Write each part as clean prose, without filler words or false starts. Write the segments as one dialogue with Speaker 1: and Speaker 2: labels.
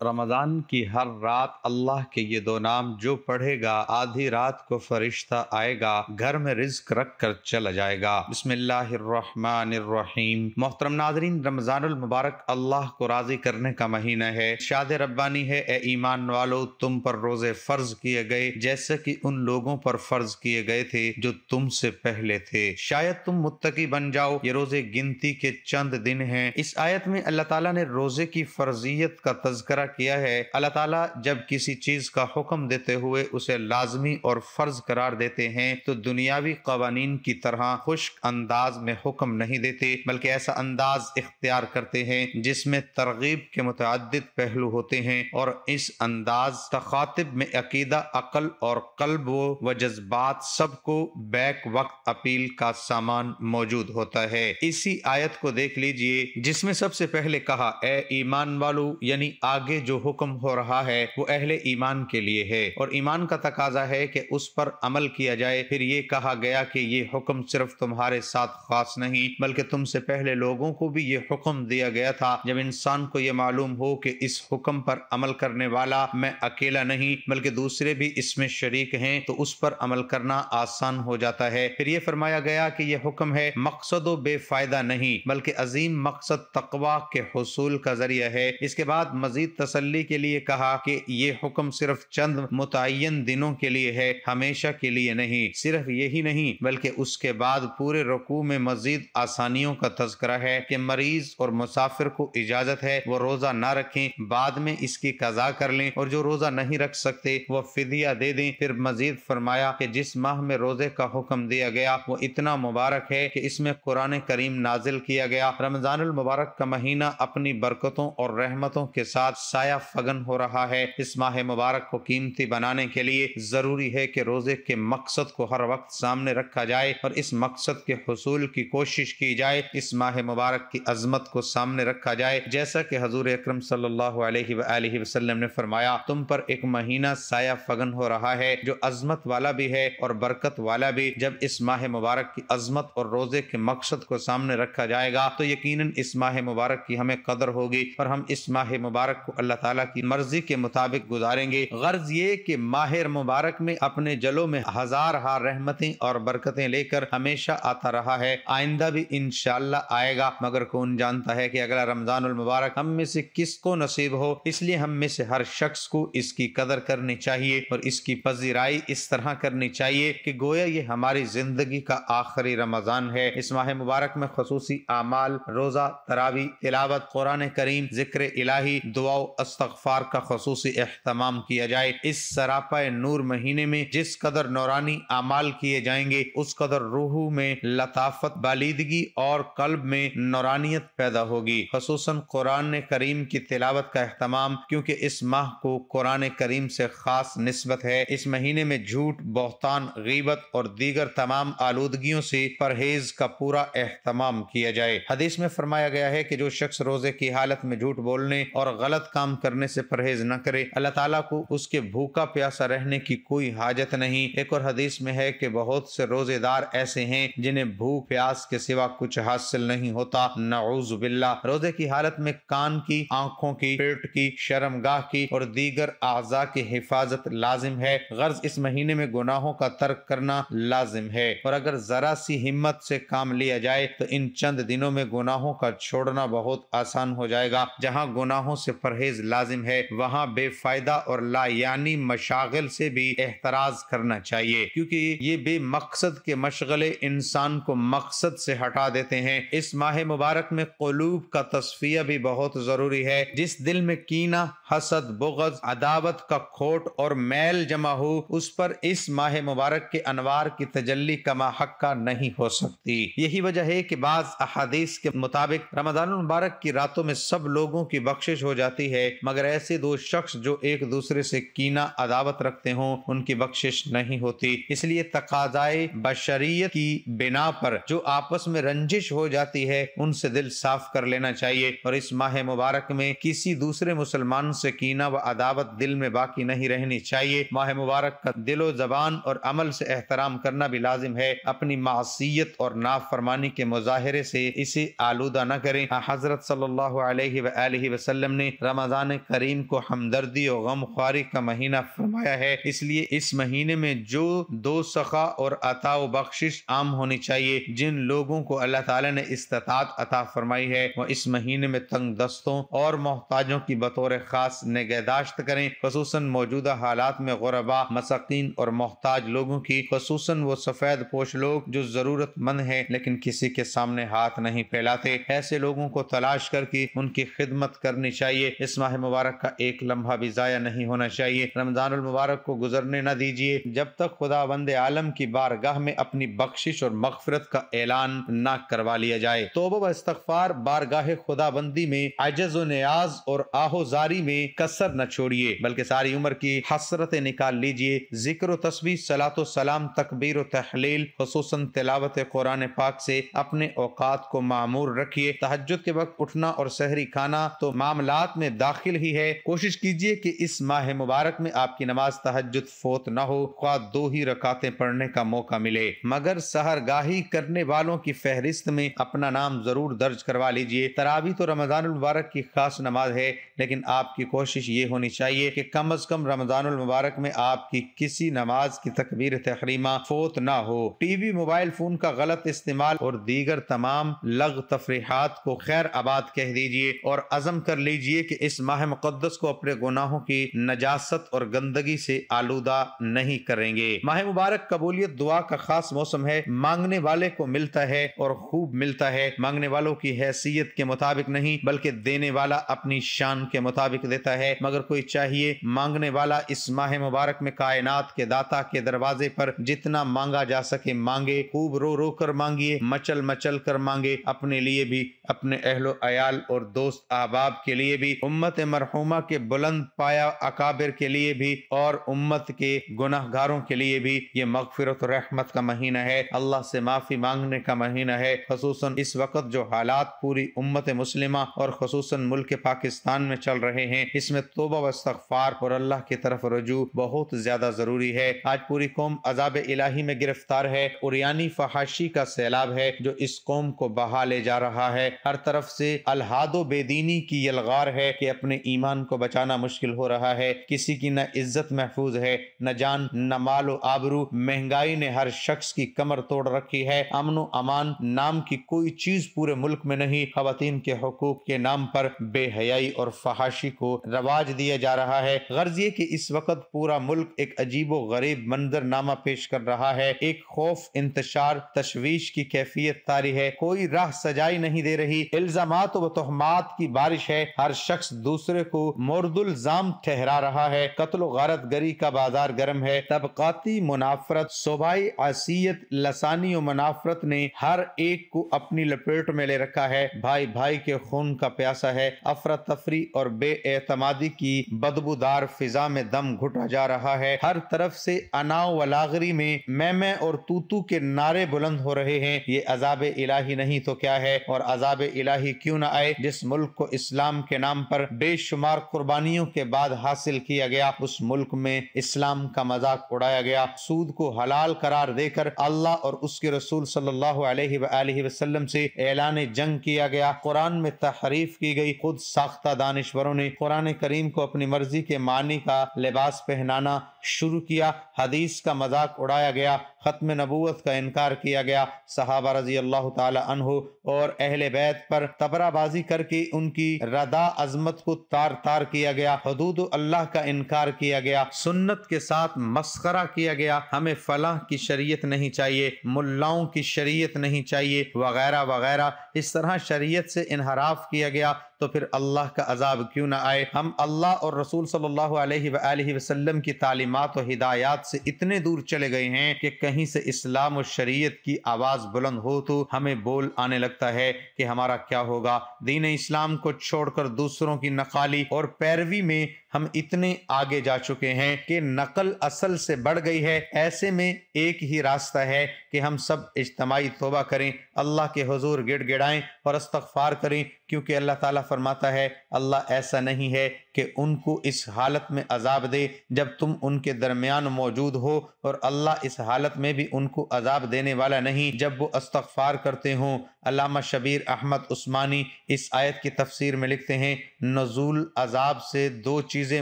Speaker 1: رمضان کی ہر رات اللہ کے یہ دو نام جو پڑھے گا آدھی رات کو فرشتہ آئے گا، گھر میں رزق رکھ کر چلا جائے گا۔ بسم اللہ الرحمن الرحیم۔ محترم ناظرین، رمضان المبارک اللہ کو راضی کرنے کا مہینہ ہے۔ ارشاد ربانی ہے، اے ایمان والو، تم پر روزے فرض کیے گئے جیسے کہ ان لوگوں پر فرض کیے گئے تھے جو تم سے پہلے تھے، شاید تم متقی بن جاؤ۔ یہ روزے گنتی کے چند دن ہیں۔ اس آیت میں اللہ تعالیٰ نے روزے کی فرضیت کا تذکرہ کیا ہے۔ اللہ تعالیٰ جب کسی چیز کا حکم دیتے ہوئے اسے لازمی اور فرض قرار دیتے ہیں تو دنیاوی قوانین کی طرح خشک انداز میں حکم نہیں دیتے، بلکہ ایسا انداز اختیار کرتے ہیں جس میں ترغیب کے متعدد پہلو ہوتے ہیں، اور اس انداز تخاطب میں عقیدہ، عقل اور قلب و جذبات سب کو بیک وقت اپیل کا سامان موجود ہوتا ہے۔ اسی آیت کو دیکھ لیجئے جس میں سب سے پہلے کہا، اے ایمان والو، یعنی آگے جو حکم ہو رہا ہے وہ اہل ایمان کے لیے ہے، اور ایمان کا تقاضا ہے کہ اس پر عمل کیا جائے۔ پھر یہ کہا گیا کہ یہ حکم صرف تمہارے ساتھ خاص نہیں بلکہ تم سے پہلے لوگوں کو بھی یہ حکم دیا گیا تھا۔ جب انسان کو یہ معلوم ہو کہ اس حکم پر عمل کرنے والا میں اکیلا نہیں بلکہ دوسرے بھی اس میں شریک ہیں تو اس پر عمل کرنا آسان ہو جاتا ہے۔ پھر یہ فرمایا گیا کہ یہ حکم ہے مقصد و بے فائدہ نہیں بلکہ عظیم مقصد تقوی کے حصول کا ذریعہ ہے۔ اس کے بعد مزید تسلی کے لیے کہا کہ یہ حکم صرف چند متعین دنوں کے لیے ہے، ہمیشہ کے لیے نہیں۔ صرف یہی نہیں بلکہ اس کے بعد پورے رکوع میں مزید آسانیوں کا تذکرہ ہے کہ مریض اور مسافر کو اجازت ہے وہ روزہ نہ رکھیں، بعد میں اس کی قضا کر لیں، اور جو روزہ نہیں رکھ سکتے وہ فدیہ دے دیں۔ پھر مزید فرمایا کہ جس ماہ میں روزے کا حکم دیا گیا وہ اتنا مبارک ہے کہ اس میں قرآن کریم نازل کیا گیا۔ رمضان المبارک کا مہینہ اپنی برکتوں اور رحمتوں کے ساتھ سایہ فگن ہو رہا ہے۔ اس ماہ مبارک کو قیمتی بنانے کے لیے ضروری ہے کہ روزے کے مقصد کو ہر وقت سامنے رکھا جائے اور اس مقصد کے حصول کی کوشش کی جائے۔ اس ماہ مبارک کی عظمت کو سامنے رکھا جائے، جیسا کہ حضور اکرم صلی اللہ علیہ وآلہ وسلم نے فرمایا، تم پر ایک مہینہ سایہ فگن ہو رہا ہے جو عظمت والا بھی ہے اور برکت والا بھی۔ جب اس ماہ مبارک کی عظمت اور روزے کے مقصد کو سامنے رکھا جائے گا تو یقیناً اس ماہ مبارک کی ہمیں قدر ہوگی اور ہم اس ماہ مبارک کو اللہ تعالیٰ کی مرضی کے مطابق گزاریں گے۔ غرض یہ کہ ماہ مبارک میں اپنے جلوں میں ہزار ہار رحمتیں اور برکتیں لے کر ہمیشہ آتا رہا ہے، آئندہ بھی انشاءاللہ آئے گا، مگر کون جانتا ہے کہ اگلا رمضان المبارک ہم میں سے کس کو نصیب ہو۔ اس لیے ہم میں سے ہر شخص کو اس کی قدر کرنی چاہیے اور اس کی پذیرائی اس طرح کرنی چاہیے کہ گویا یہ ہماری زندگی کا آخری رمضان ہے۔ اس ماہ مبارک میں خصوصی اعمال، روزہ، تراویح، تلاوت قرآن کریم، ذکر الہی، دعا و استغفار کا خصوصی اہتمام کیا جائے۔ اس سراپا نور مہینے میں جس قدر نورانی اعمال کیے جائیں گے اس قدر روح میں لطافت، بالیدگی اور قلب میں نورانیت پیدا ہوگی۔ خصوصاً قرآن کریم کی تلاوت کا اہتمام، کیونکہ اس ماہ کو قرآن کریم سے خاص نسبت ہے۔ اس مہینے میں جھوٹ، بہتان، غیبت اور دیگر تمام آلودگیوں سے پرہیز کا پورا اہتمام کیا جائے۔ حدیث میں فرمایا گیا ہے کہ جو شخص روزے کی حالت میں جھوٹ بولنے اور غلط کام کرنے سے پرہیز نہ کرے، اللہ تعالیٰ کو اس کے بھوکا پیاسا رہنے کی کوئی حاجت نہیں۔ ایک اور حدیث میں ہے کہ بہت سے روزے دار ایسے ہیں جنہیں بھوک پیاس کے سوا کچھ حاصل نہیں ہوتا، نعوذ باللہ۔ روزے کی حالت میں کان کی، آنکھوں کی، پیٹ کی، شرمگاہ کی اور دیگر اعضاء کی حفاظت لازم ہے۔ غرض اس مہینے میں گناہوں کا ترک کرنا لازم ہے، اور اگر ذرا سی ہمت سے کام لیا جائے تو ان چند دنوں میں گناہوں کا چھوڑنا بہت آسان ہو جائے گا۔ جہاں گناہوں سے پرہیز لازم ہے وہاں بے فائدہ اور لا یعنی مشاغل سے بھی احتراز کرنا چاہیے، کیونکہ یہ بے مقصد کے مشغلے انسان کو مقصد سے ہٹا دیتے ہیں۔ اس ماہ مبارک میں قلوب کا تصفیہ بھی بہت ضروری ہے۔ جس دل میں کینہ، حسد، بغض، عداوت کا کھوٹ اور میل جمع ہو اس پر اس ماہ مبارک کے انوار کی تجلی کما حقہ نہیں ہو سکتی۔ یہی وجہ ہے کہ بعض احادیث کے مطابق رمضان المبارک کی راتوں میں سب لوگوں کی بخشش ہو جاتی ہے، مگر ایسے دو شخص جو ایک دوسرے سے کینہ، عداوت رکھتے ہوں ان کی بخشش نہیں ہوتی۔ اس لیے تقاضائے بشریت کی بنا پر جو آپس میں رنجش ہو جاتی ہے ان سے دل صاف کر لینا چاہیے، اور اس ماہ مبارک میں کسی دوسرے مسلمان سے کینہ و عداوت دل میں باقی نہیں رہنی چاہیے۔ ماہ مبارک کا دل و زبان اور عمل سے احترام کرنا بھی لازم ہے۔ اپنی معصیت اور نافرمانی کے مظاہرے سے اسے آلودہ نہ کریں۔ حضرت صلی اللہ علیہ وآلہ وسلم نے رمضان رمضان کریم کو ہمدردی و غم خواری کا مہینہ فرمایا ہے، اس لیے اس مہینے میں جو دو سخا اور عطا و بخشش عام ہونی چاہیے۔ جن لوگوں کو اللہ تعالیٰ نے استطاعت عطا فرمائی ہے وہ اس مہینے میں تنگ دستوں اور محتاجوں کی بطور خاص نگہداشت کریں، خصوصاً موجودہ حالات میں غربا، مساکین اور محتاج لوگوں کی، خصوصاً وہ سفید پوش لوگ جو ضرورت مند ہیں لیکن کسی کے سامنے ہاتھ نہیں پھیلاتے، ایسے لوگوں کو تلاش کر کے ان کی خدمت کرنی چاہیے۔ اس ماہ مبارک کا ایک لمحہ بھی ضائع نہیں ہونا چاہیے۔ رمضان المبارک کو گزرنے نہ دیجیے جب تک خداوند عالم کی بارگاہ میں اپنی بخشش اور مغفرت کا اعلان نہ کروا لیا جائے۔ توبہ و استغفار بارگاہ خداوندی میں عجز و نیاز اور آہو زاری میں کسر نہ چھوڑیے، بلکہ ساری عمر کی حسرتیں نکال لیجیے۔ ذکر و تسبیح، صلاۃ و سلام، تکبیر و تحلیل، خصوصاً تلاوت قرآن پاک سے اپنے اوقات کو معمور رکھیے۔ تہجد کے وقت اٹھنا اور سحری کھانا تو معاملات میں داخل ہی ہے۔ کوشش کیجیے کہ اس ماہ مبارک میں آپ کی نماز تہجد فوت نہ ہو، خواہ 2 ہی رکعتیں پڑھنے کا موقع ملے، مگر سحرگاہی کرنے والوں کی فہرست میں اپنا نام ضرور درج کروا لیجیے۔ تراویح تو رمضان المبارک کی خاص نماز ہے، لیکن آپ کی کوشش یہ ہونی چاہیے کہ کم از کم رمضان المبارک میں آپ کی کسی نماز کی تکبیر تحریمہ فوت نہ ہو۔ ٹی وی، موبائل فون کا غلط استعمال اور دیگر تمام لغو تفریحات کو خیر آباد کہہ دیجیے اور عزم کر لیجیے کہ اس ماہ مقدس کو اپنے گناہوں کی نجاست اور گندگی سے آلودہ نہیں کریں گے۔ ماہ مبارک قبولیت دعا کا خاص موسم ہے۔ مانگنے والے کو ملتا ہے اور خوب ملتا ہے۔ مانگنے والوں کی حیثیت کے مطابق نہیں بلکہ دینے والا اپنی شان کے مطابق دیتا ہے، مگر کوئی چاہیے مانگنے والا اس ماہ مبارک میں کائنات کے داتا کے دروازے پر جتنا مانگا جا سکے مانگے، خوب رو رو کر مانگیے، مچل مچل کر مانگے، اپنے لیے بھی، اپنے اہل و عیال اور دوست احباب کے لیے بھی، امت مرحومہ کے بلند پایا اکابر کے لیے بھی اور امت کے گناہ گاروں کے لیے بھی۔ یہ مغفرت و رحمت کا مہینہ ہے، اللہ سے معافی مانگنے کا مہینہ ہے، خصوصاً اس وقت جو حالات پوری امت مسلمہ اور خصوصاً ملک پاکستان میں چل رہے ہیں، اس میں توبہ و استغفار اور اللہ کی طرف رجوع بہت زیادہ ضروری ہے۔ آج پوری قوم عذاب الہی میں گرفتار ہے، عریانی فحاشی کا سیلاب ہے جو اس قوم کو بہا لے جا رہا ہے۔ ہر طرف سے الحاد و بے دینی کی یلغار ہے کہ اپنے ایمان کو بچانا مشکل ہو رہا ہے، کسی کی نہ عزت محفوظ ہے، نہ جان، نہ مال و آبرو، مہنگائی نے ہر شخص کی کمر توڑ رکھی ہے، امن و امان نام کی کوئی چیز پورے ملک میں نہیں، خواتین کے حقوق کے نام پر بے حیائی اور فحاشی کو رواج دیا جا رہا ہے۔ غرض یہ کہ اس وقت پورا ملک ایک عجیب و غریب منظر نامہ پیش کر رہا ہے، ایک خوف، انتشار، تشویش کی کیفیت طاری ہے، کوئی راہ سجائی نہیں دے رہی، الزامات و تہمات کی بارش ہے، ہر شخص دوسرے کو مورد الزام ٹھہرا رہا ہے، قتل و غارت گری کا بازار گرم ہے، طبقاتی منافرت، صوبائی عصیت، لسانی و منافرت نے ہر ایک کو اپنی لپیٹ میں لے رکھا ہے، بھائی بھائی کے خون کا پیاسا ہے، افراتفری اور بے اعتمادی کی بدبودار فضا میں دم گھٹا جا رہا ہے، ہر طرف سے انا و لاغری میں میں اور تو کے نعرے بلند ہو رہے ہیں۔ یہ عذاب الہی نہیں تو کیا ہے؟ اور عذاب الہی کیوں نہ آئے؟ جس ملک کو اسلام کے نام پر بے شمار قربانیوں کے بعد حاصل کیا گیا، اس ملک میں اسلام کا مذاق اڑایا گیا، سود کو حلال قرار دے کر اللہ اور اس کے رسول صلی اللہ علیہ وآلہ وسلم سے اعلان جنگ کیا گیا، قرآن میں تحریف کی گئی، خود ساختہ دانشوروں نے قرآن کریم کو اپنی مرضی کے معنی کا لباس پہنانا شروع کیا، حدیث کا مذاق اڑایا گیا، ختم نبوت کا انکار کیا گیا، صحابہ رضی اللہ تعالی عنہ اور اہل بیت پر تبرہ بازی کر کے ان کی ردا عظمت کو تار تار کیا گیا، حدود اللہ کا انکار کیا گیا، سنت کے ساتھ مسخرہ کیا گیا، ہمیں فلاں کی شریعت نہیں چاہیے، ملاؤں کی شریعت نہیں چاہیے، وغیرہ وغیرہ، اس طرح شریعت سے انحراف کیا گیا، تو پھر اللہ کا عذاب کیوں نہ آئے؟ ہم اللہ اور رسول صلی اللہ علیہ وآلہ وسلم کی تعلیمات و ہدایات سے اتنے دور چلے گئے ہیں کہ کہیں سے اسلام و شریعت کی آواز بلند ہو تو ہمیں بول آنے لگتا ہے کہ ہمارا کیا ہوگا۔ دین اسلام کو چھوڑ کر دوسروں کی نقالی اور پیروی میں ہم اتنے آگے جا چکے ہیں کہ نقل اصل سے بڑھ گئی ہے۔ ایسے میں ایک ہی راستہ ہے کہ ہم سب اجتماعی توبہ کریں، اللہ کے حضور گڑ گڑائیں اور استغفار کریں، کیونکہ اللہ تعالیٰ فرماتا ہے اللہ ایسا نہیں ہے کہ ان کو اس حالت میں عذاب دے جب تم ان کے درمیان موجود ہو، اور اللہ اس حالت میں بھی ان کو عذاب دینے والا نہیں جب وہ استغفار کرتے ہوں۔ علامہ شبیر احمد عثمانی اس آیت کی تفسیر میں لکھتے ہیں، نزول عذاب سے دو چیزیں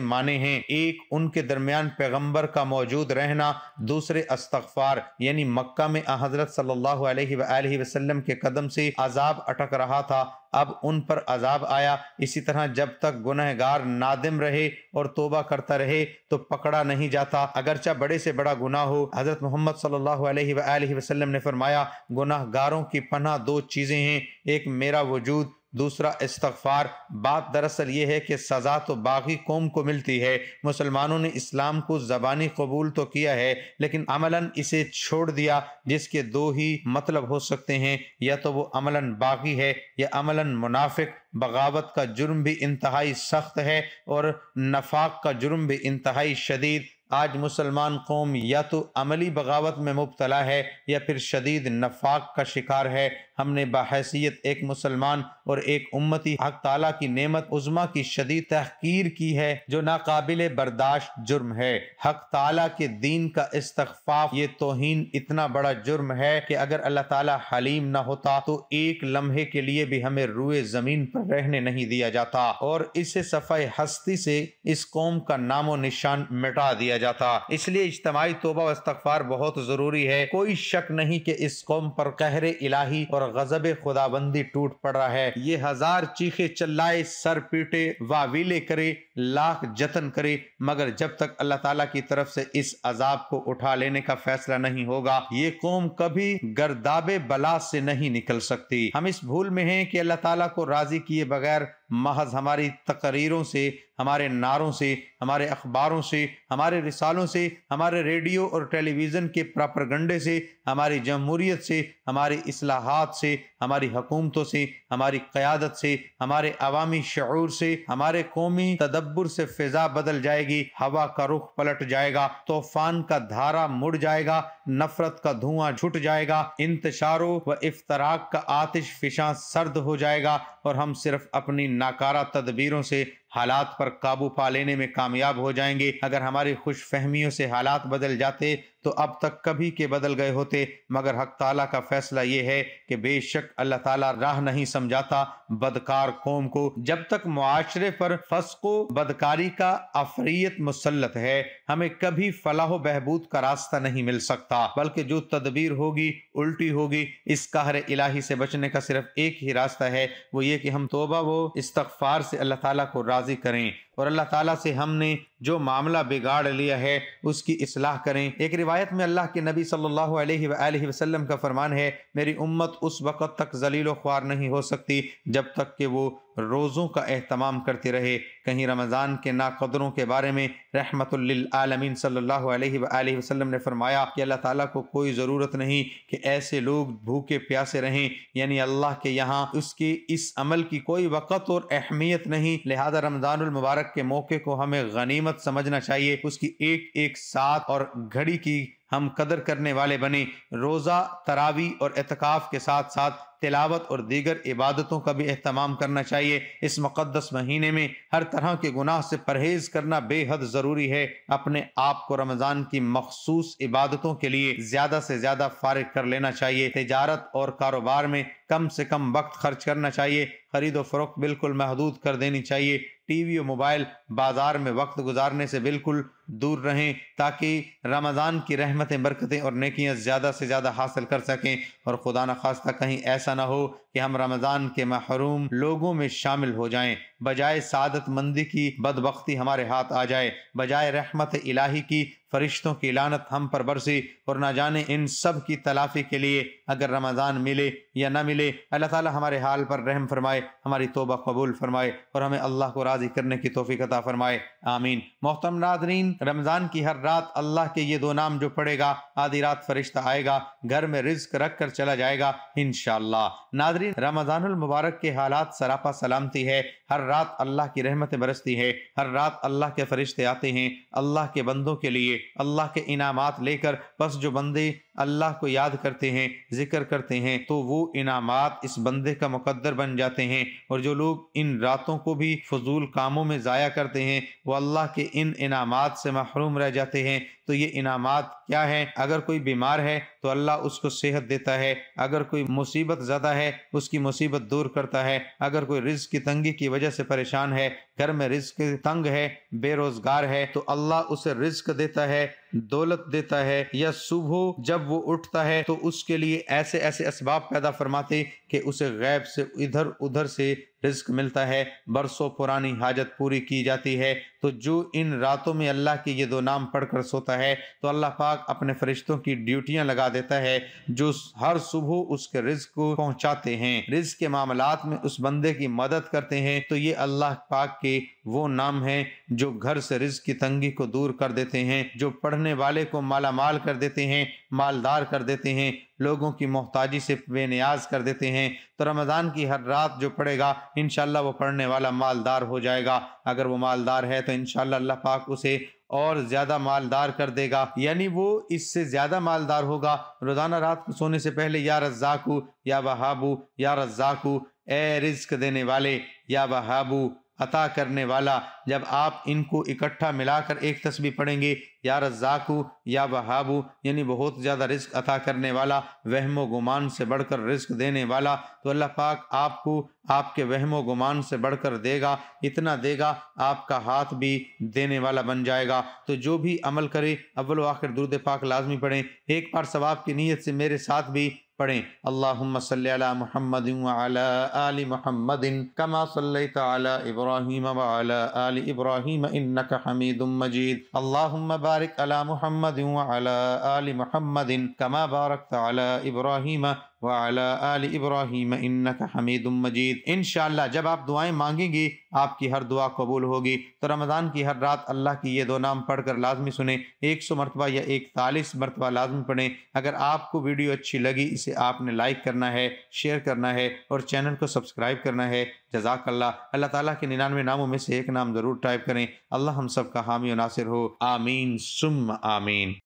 Speaker 1: مانے ہیں، ایک ان کے درمیان پیغمبر کا موجود رہنا، دوسرے استغفار، یعنی مکہ میں حضرت صلی اللہ علیہ وآلہ وسلم کے قدم سے عذاب اٹک رہا تھا، اب ان پر عذاب آیا۔ اسی طرح جب تک گنہگار نادم رہے اور توبہ کرتا رہے تو پکڑا نہیں جاتا، اگرچہ بڑے سے بڑا گناہ ہو۔ حضرت محمد صلی اللہ علیہ وآلہ وسلم نے فرمایا، گناہگاروں کی پناہ دو چیزیں ہیں، ایک میرا وجود، دوسرا استغفار۔ بات دراصل یہ ہے کہ سزا تو باقی قوم کو ملتی ہے۔ مسلمانوں نے اسلام کو زبانی قبول تو کیا ہے لیکن عملاً اسے چھوڑ دیا، جس کے دو ہی مطلب ہو سکتے ہیں، یا تو وہ عملاً باغی ہے یا عملاً منافق۔ بغاوت کا جرم بھی انتہائی سخت ہے اور نفاق کا جرم بھی انتہائی شدید۔ آج مسلمان قوم یا تو عملی بغاوت میں مبتلا ہے یا پھر شدید نفاق کا شکار ہے۔ ہم نے بحیثیت ایک مسلمان اور ایک امتی حق تعالیٰ کی نعمت عظمیٰ کی شدید تحقیر کی ہے، جو ناقابل برداشت جرم ہے۔ حق تعالیٰ کے دین کا استخفاف، یہ توہین اتنا بڑا جرم ہے کہ اگر اللہ تعالیٰ حلیم نہ ہوتا تو ایک لمحے کے لیے بھی ہمیں روئے زمین پر رہنے نہیں دیا جاتا اور اسے صفحہ ہستی سے اس قوم کا نام و نشان مٹا دیا جاتا۔ اس لیے اجتماعی توبہ و استغفار بہت ضروری ہے۔ کوئی شک نہیں کہ اس قوم پر قہر الہی اور غضب خداوندی ٹوٹ پڑ رہا ہے۔ یہ ہزار چیخے چلائے، سر پیٹے، واویلے کرے، لاکھ جتن کرے، مگر جب تک اللہ تعالیٰ کی طرف سے اس عذاب کو اٹھا لینے کا فیصلہ نہیں ہوگا، یہ قوم کبھی گرداب بلا سے نہیں نکل سکتی۔ ہم اس بھول میں ہیں کہ اللہ تعالیٰ کو راضی کیے بغیر محض ہماری تقریروں سے، ہمارے نعروں سے، ہمارے اخباروں سے، ہمارے رسالوں سے، ہمارے ریڈیو اور ٹیلی ویژن کے پراپرگنڈے سے، ہماری جمہوریت سے، ہماری اصلاحات سے، ہماری حکومتوں سے، ہماری قیادت سے، ہمارے عوامی شعور سے، ہمارے قومی تدبر سے فضا بدل جائے گی، ہوا کا رخ پلٹ جائے گا، طوفان کا دھارا مڑ جائے گا، نفرت کا دھواں چھٹ جائے گا، انتشار و افتراق کا آتش فشاں سرد ہو جائے گا، اور ہم صرف اپنی ناکارہ تدبیروں سے حالات پر قابو پا لینے میں کامیاب ہو جائیں گے۔ اگر ہماری خوش فہمیوں سے حالات بدل جاتے تو اب تک کبھی کے بدل گئے ہوتے، مگر حق تعالیٰ کا فیصلہ یہ ہے کہ بے شک اللہ تعالیٰ راہ نہیں سمجھاتا بدکار قوم کو۔ جب تک معاشرے پر فسق و بدکاری کا عفریت مسلط ہے، ہمیں کبھی فلاح و بہبود کا راستہ نہیں مل سکتا، بلکہ جو تدبیر ہوگی الٹی ہوگی۔ اس قہر الہی سے بچنے کا صرف ایک ہی راستہ ہے، وہ یہ کہ ہم توبہ و استغفار سے اللہ تعالیٰ کو راضی کریں اور اللہ تعالیٰ سے ہم نے جو معاملہ بگاڑ لیا ہے اس کی اصلاح کریں۔ ایک روایت میں اللہ کے نبی صلی اللہ علیہ وآلہ وسلم کا فرمان ہے، میری امت اس وقت تک ذلیل و خوار نہیں ہو سکتی جب تک کہ وہ روزوں کا اہتمام کرتی رہے۔ کہیں رمضان کے ناقدروں کے بارے میں رحمت للعالمین صلی اللہ علیہ وآلہ وسلم نے فرمایا کہ اللہ تعالیٰ کو کوئی ضرورت نہیں کہ ایسے لوگ بھوکے پیاسے رہیں، یعنی اللہ کے یہاں اس کے اس عمل کی کوئی وقت اور اہمیت نہیں، لہذا رمضان المبارک کے موقع کو ہمیں غنیمت سمجھنا چاہیے، اس کی ایک ایک ساتھ اور گھڑی کی ہم قدر کرنے والے بنیں۔ روزہ، تراویح اور اعتکاف کے ساتھ ساتھ تلاوت اور دیگر عبادتوں کا بھی اہتمام کرنا چاہیے۔ اس مقدس مہینے میں ہر طرح کے گناہ سے پرہیز کرنا بے حد ضروری ہے۔ اپنے آپ کو رمضان کی مخصوص عبادتوں کے لیے زیادہ سے زیادہ فارغ کر لینا چاہیے۔ تجارت اور کاروبار میں کم سے کم وقت خرچ کرنا چاہیے، خرید و فروخت بالکل محدود کر دینی چاہیے، ٹی وی و موبائل، بازار میں وقت گزارنے سے بالکل دور رہیں تاکہ رمضان کی رحمتیں، برکتیں اور نیکیاں زیادہ سے زیادہ حاصل کر سکیں، اور خدا نخواستہ کہیں ایسا نہ ہو کہ ہم رمضان کے محروم لوگوں میں شامل ہو جائیں۔ بجائے سعادت مندی کی بدبختی ہمارے ہاتھ آ جائے، بجائے رحمت الہی کی فرشتوں کی لعنت ہم پر برسی، اور نہ جانے ان سب کی تلافی کے لیے اگر رمضان ملے یا نہ ملے، اللہ تعالی ہمارے حال پر رحم فرمائے، ہماری توبہ قبول فرمائے اور ہمیں اللہ کو راضی کرنے کی توفیق عطا فرمائے، آمین۔ محترم ناظرین، رمضان کی ہر رات اللہ کے یہ دو نام جو پڑھے گا، آدھی رات فرشتہ آئے گا، گھر میں رزق رکھ کر چلا جائے گا انشاءاللہ۔ ناظرین، رمضان المبارک کے حالات سراپا سلامتی ہے، ہر رات اللہ کی رحمتیں برستی ہے، ہر رات اللہ کے فرشتے آتے ہیں اللہ کے بندوں کے لیے اللہ کے انعامات لے کر، بس جو بندے اللہ کو یاد کرتے ہیں، ذکر کرتے ہیں، تو وہ انعامات اس بندے کا مقدر بن جاتے ہیں۔ اور جو لوگ ان راتوں کو بھی فضول کاموں میں ضائع کرتے ہیں وہ اللہ کے ان انعامات سے محروم رہ جاتے ہیں۔ تو یہ انعامات کیا ہیں؟ اگر کوئی بیمار ہے تو اللہ اس کو صحت دیتا ہے، اگر کوئی مصیبت زدہ ہے اس کی مصیبت دور کرتا ہے، اگر کوئی رزق کی تنگی کی وجہ سے پریشان ہے، گھر میں رزق تنگ ہے، بے روزگار ہے، تو اللہ اسے رزق دیتا ہے، دولت دیتا ہے، یا صبح جب وہ اٹھتا ہے تو اس کے لیے ایسے ایسے اسباب پیدا فرماتے کہ اسے غیب سے ادھر ادھر سے رزق ملتا ہے، برسوں پرانی حاجت پوری کی جاتی ہے۔ تو جو ان راتوں میں اللہ کے یہ دو نام پڑھ کر سوتا ہے تو اللہ پاک اپنے فرشتوں کی ڈیوٹیاں لگا دیتا ہے جو ہر صبح اس کے رزق کو پہنچاتے ہیں، رزق کے معاملات میں اس بندے کی مدد کرتے ہیں۔ تو یہ اللہ پاک کے وہ نام ہیں جو گھر سے رزق کی تنگی کو دور کر دیتے ہیں، جو پڑھنے والے کو مالا مال کر دیتے ہیں، مالدار کر دیتے ہیں، لوگوں کی محتاجی سے بے نیاز کر دیتے ہیں۔ تو رمضان کی ہر رات جو پڑھے گا انشاءاللہ وہ پڑھنے والا مالدار ہو جائے گا۔ اگر وہ مالدار ہے تو انشاءاللہ اللہ پاک اسے اور زیادہ مالدار کر دے گا، یعنی وہ اس سے زیادہ مالدار ہوگا۔ روزانہ رات کو سونے سے پہلے یا رزاقو یا وہابو یا رزاقو، اے رزق دینے والے، یا وہابو عطا کرنے والا، جب آپ ان کو اکٹھا ملا کر ایک تسبیح پڑھیں گے، یا رزاقو یا وہابو یعنی بہت زیادہ رزق عطا کرنے والا، وہم و گمان سے بڑھ کر رزق دینے والا، تو اللہ پاک آپ کو آپ کے وہم و گمان سے بڑھ کر دے گا، اتنا دے گا آپ کا ہاتھ بھی دینے والا بن جائے گا۔ تو جو بھی عمل کرے اول و آخر درود پاک لازمی پڑھیں، ایک بار ثواب کی نیت سے میرے ساتھ بھی پڑھیں۔ اللہم صلی علی محمد وعلی آل محمد کما صلیت علی ابراہیم وعلی آل ابراہیم انک حمید مجید۔ اللہم بارک علی محمد وعلی آل محمد کما بارکت علی ابراہیم وعلی آل ابراہیم انک حمید مجید۔ انشاءاللہ جب آپ دعائیں مانگیں گی آپ کی ہر دعا قبول ہوگی۔ تو رمضان کی ہر رات اللہ کی یہ دو نام پڑھ کر لازمی سنیں، 100 مرتبہ یا 41 مرتبہ لازمی پڑھیں۔ اگر آپ کو ویڈیو اچھی لگی اسے آپ نے لائک کرنا ہے، شیئر کرنا ہے اور چینل کو سبسکرائب کرنا ہے۔ جزاک اللہ۔ اللہ تعالیٰ کے 99 ناموں میں سے ایک نام ضرور ٹائپ کریں۔ اللہ ہم سب کا حامی و ناصر ہو، آمین ثم آمین۔